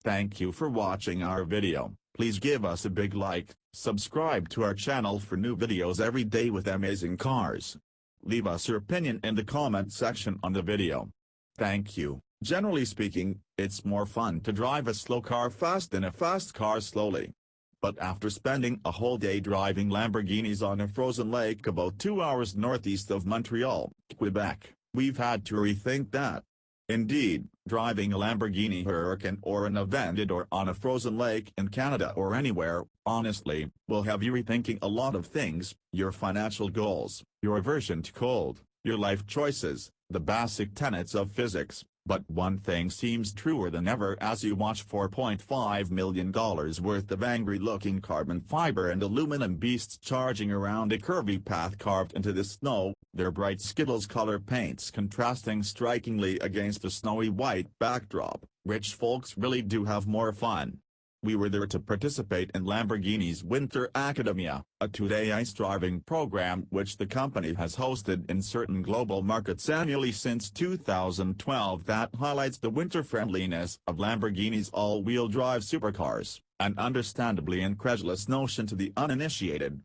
Thank you for watching our video. Please give us a big like, subscribe to our channel for new videos every day with amazing cars. Leave us your opinion in the comment section on the video. Thank you. Generally speaking, it's more fun to drive a slow car fast than a fast car slowly. But after spending a whole day driving Lamborghinis on a frozen lake about 2 hours northeast of Montreal, Quebec, we've had to rethink that. Indeed, driving a Lamborghini Huracán or an Aventador on a frozen lake in Canada or anywhere, honestly, will have you rethinking a lot of things: your financial goals, your aversion to cold, your life choices, the basic tenets of physics. But one thing seems truer than ever as you watch $4.5 million worth of angry-looking carbon fiber and aluminum beasts charging around a curvy path carved into the snow, their bright Skittles-color paints contrasting strikingly against a snowy white backdrop. Rich folks really do have more fun. We were there to participate in Lamborghini's Winter Accademia, a two-day ice driving program which the company has hosted in certain global markets annually since 2012 that highlights the winter-friendliness of Lamborghini's all-wheel drive supercars, an understandably incredulous notion to the uninitiated.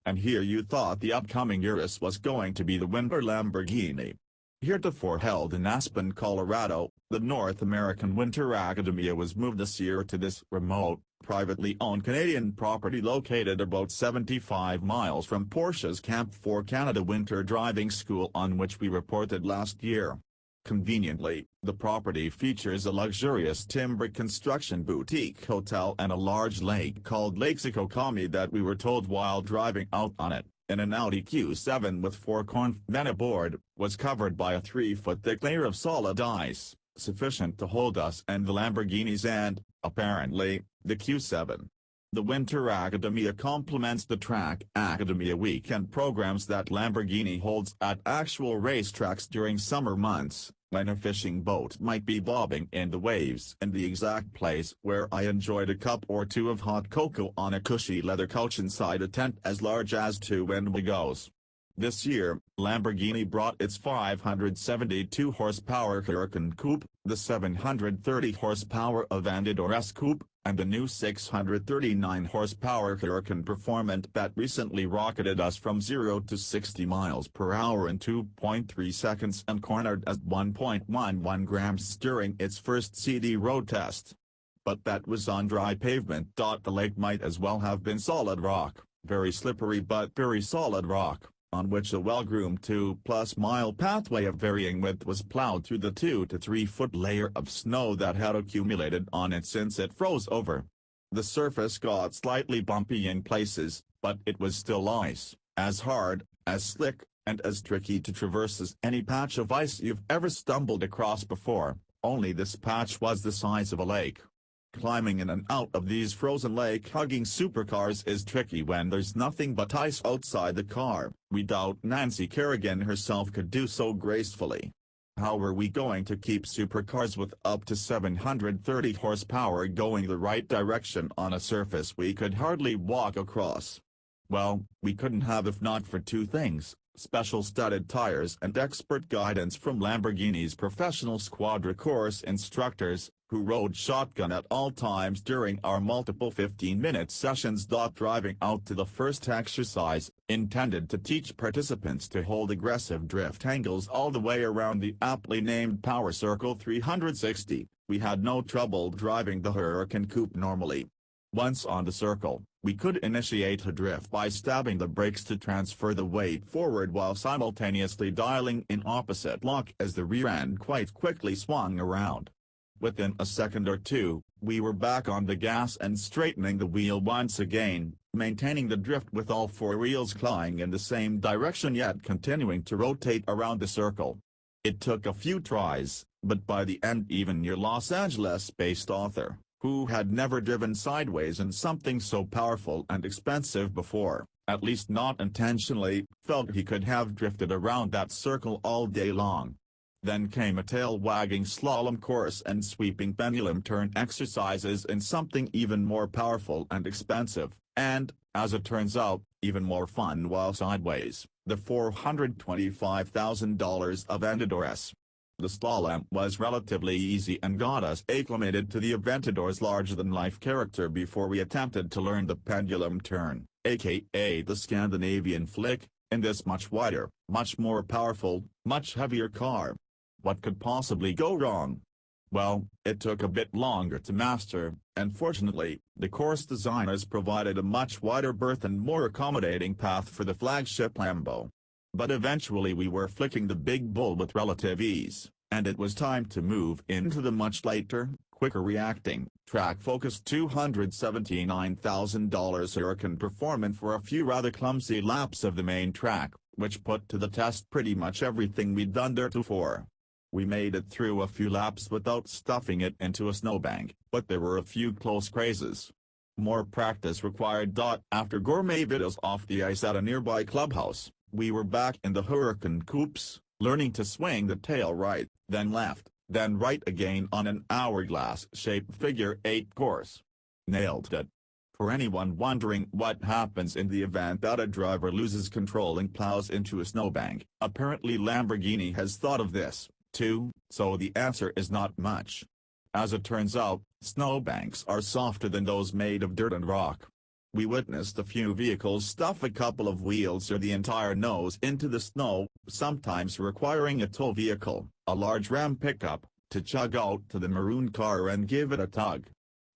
And here you thought the upcoming Urus was going to be the winter Lamborghini. Heretofore held in Aspen, Colorado, the North American Winter Accademia was moved this year to this remote, privately owned Canadian property located about 75 miles from Porsche's Camp 4 Canada Winter Driving School, on which we reported last year. Conveniently, the property features a luxurious timber construction boutique hotel and a large lake called Lake Sacacomie that we were told while driving out on it, in an Audi Q7 with 4 cornfed aboard, was covered by a 3-foot thick layer of solid ice, sufficient to hold us and the Lamborghinis and, apparently, the Q7. The Winter Accademia complements the Track Accademia weekend programs that Lamborghini holds at actual racetracks during summer months, when a fishing boat might be bobbing in the waves, and the exact place where I enjoyed a cup or two of hot cocoa on a cushy leather couch inside a tent as large as 2 Winnebagos. This year, Lamborghini brought its 572 horsepower Huracán coupe, the 730 horsepower Aventador S coupe, and the new 639 horsepower Huracán Performante that recently rocketed us from 0 to 60 miles per hour in 2.3 seconds and cornered at 1.11 grams during its first CD road test. But that was on dry pavement. The lake might as well have been solid rock, very slippery but very solid rock, on which a well-groomed 2+ mile pathway of varying width was plowed through the 2 to 3 foot layer of snow that had accumulated on it since it froze over. The surface got slightly bumpy in places, but it was still ice, as hard, as slick, and as tricky to traverse as any patch of ice you've ever stumbled across before, only this patch was the size of a lake. Climbing in and out of these frozen lake-hugging supercars is tricky when there's nothing but ice outside the car. We doubt Nancy Kerrigan herself could do so gracefully. How were we going to keep supercars with up to 730 horsepower going the right direction on a surface we could hardly walk across? Well, we couldn't have if not for 2 things: special studded tires and expert guidance from Lamborghini's professional squadra course instructors, who rode shotgun at all times during our multiple 15-minute sessions. Driving out to the first exercise, intended to teach participants to hold aggressive drift angles all the way around the aptly named Power Circle 360, we had no trouble driving the Huracán coupe normally. Once on the circle, we could initiate a drift by stabbing the brakes to transfer the weight forward while simultaneously dialing in opposite lock as the rear end quite quickly swung around. Within a second or two, we were back on the gas and straightening the wheel once again, maintaining the drift with all 4 wheels clawing in the same direction yet continuing to rotate around the circle. It took a few tries, but by the end even your Los Angeles-based author, who had never driven sideways in something so powerful and expensive before, at least not intentionally, felt he could have drifted around that circle all day long. Then came a tail-wagging slalom course and sweeping pendulum turn exercises in something even more powerful and expensive, and, as it turns out, even more fun while sideways, the $425,000 Aventador S. The slalom was relatively easy and got us acclimated to the Aventador's larger-than-life character before we attempted to learn the pendulum turn, aka the Scandinavian flick, in this much wider, much more powerful, much heavier car. What could possibly go wrong? Well, it took a bit longer to master, and fortunately, the course designers provided a much wider berth and more accommodating path for the flagship Lambo. But eventually we were flicking the big bull with relative ease, and it was time to move into the much lighter, quicker reacting, track-focused $279,000 Huracán Performante for a few rather clumsy laps of the main track, which put to the test pretty much everything we'd done theretofore. We made it through a few laps without stuffing it into a snowbank, but there were a few close crazes. More practice required. After gourmet videos off the ice at a nearby clubhouse, we were back in the Huracán coupes, learning to swing the tail right, then left, then right again on an hourglass-shaped figure-8 course. Nailed it. For anyone wondering what happens in the event that a driver loses control and plows into a snowbank, apparently Lamborghini has thought of this, too, so the answer is not much. As it turns out, snowbanks are softer than those made of dirt and rock. We witnessed a few vehicles stuff a couple of wheels or the entire nose into the snow, sometimes requiring a tow vehicle, a large Ram pickup, to chug out to the maroon car and give it a tug.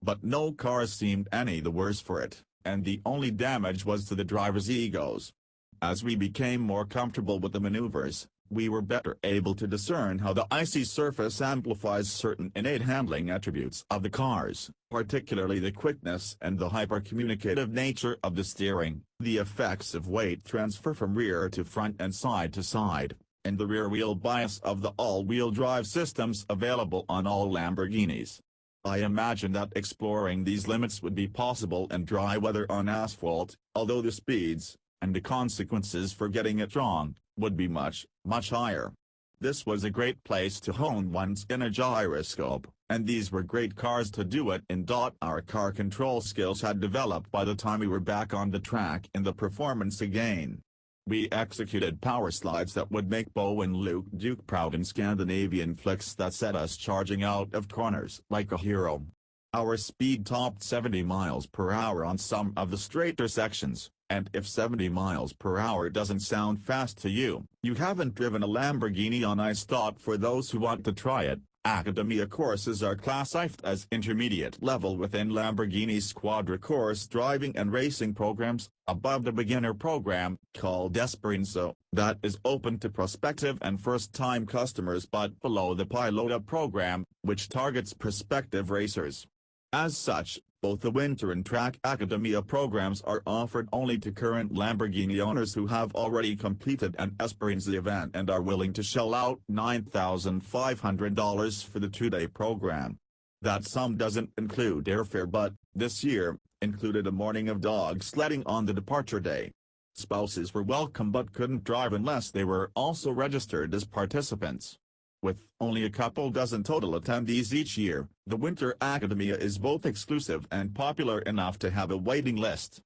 But no cars seemed any the worse for it, and the only damage was to the drivers' egos. As we became more comfortable with the maneuvers, we were better able to discern how the icy surface amplifies certain innate handling attributes of the cars, particularly the quickness and the hyper-communicative nature of the steering, the effects of weight transfer from rear to front and side to side, and the rear-wheel bias of the all-wheel drive systems available on all Lamborghinis. I imagine that exploring these limits would be possible in dry weather on asphalt, although the speeds, and the consequences for getting it wrong, would be much, much higher. This was a great place to hone one's inner gyroscope, and these were great cars to do it in. Our car control skills had developed by the time we were back on the track in the performance again. We executed power slides that would make Bo and Luke Duke proud and Scandinavian flicks that set us charging out of corners like a hero. Our speed topped 70 miles per hour on some of the straighter sections, and if 70 miles per hour doesn't sound fast to you, you haven't driven a Lamborghini on ice. For those who want to try it, Accademia courses are classified as intermediate level within Lamborghini's Squadra course driving and racing programs, above the beginner program, called Esperanza, that is open to prospective and first-time customers, but below the Pilota program, which targets prospective racers. As such, both the Winter and Track Accademia programs are offered only to current Lamborghini owners who have already completed an Esperanza event and are willing to shell out $9,500 for the two-day program. That sum doesn't include airfare but, this year, included a morning of dog sledding on the departure day. Spouses were welcome but couldn't drive unless they were also registered as participants. With only a couple dozen total attendees each year, the Winter Accademia is both exclusive and popular enough to have a waiting list.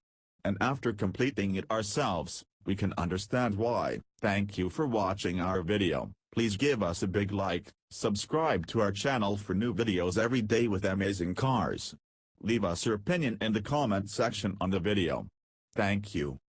And after completing it ourselves, we can understand why. Thank you for watching our video. Please give us a big like, subscribe to our channel for new videos every day with amazing cars. Leave us your opinion in the comment section on the video. Thank you.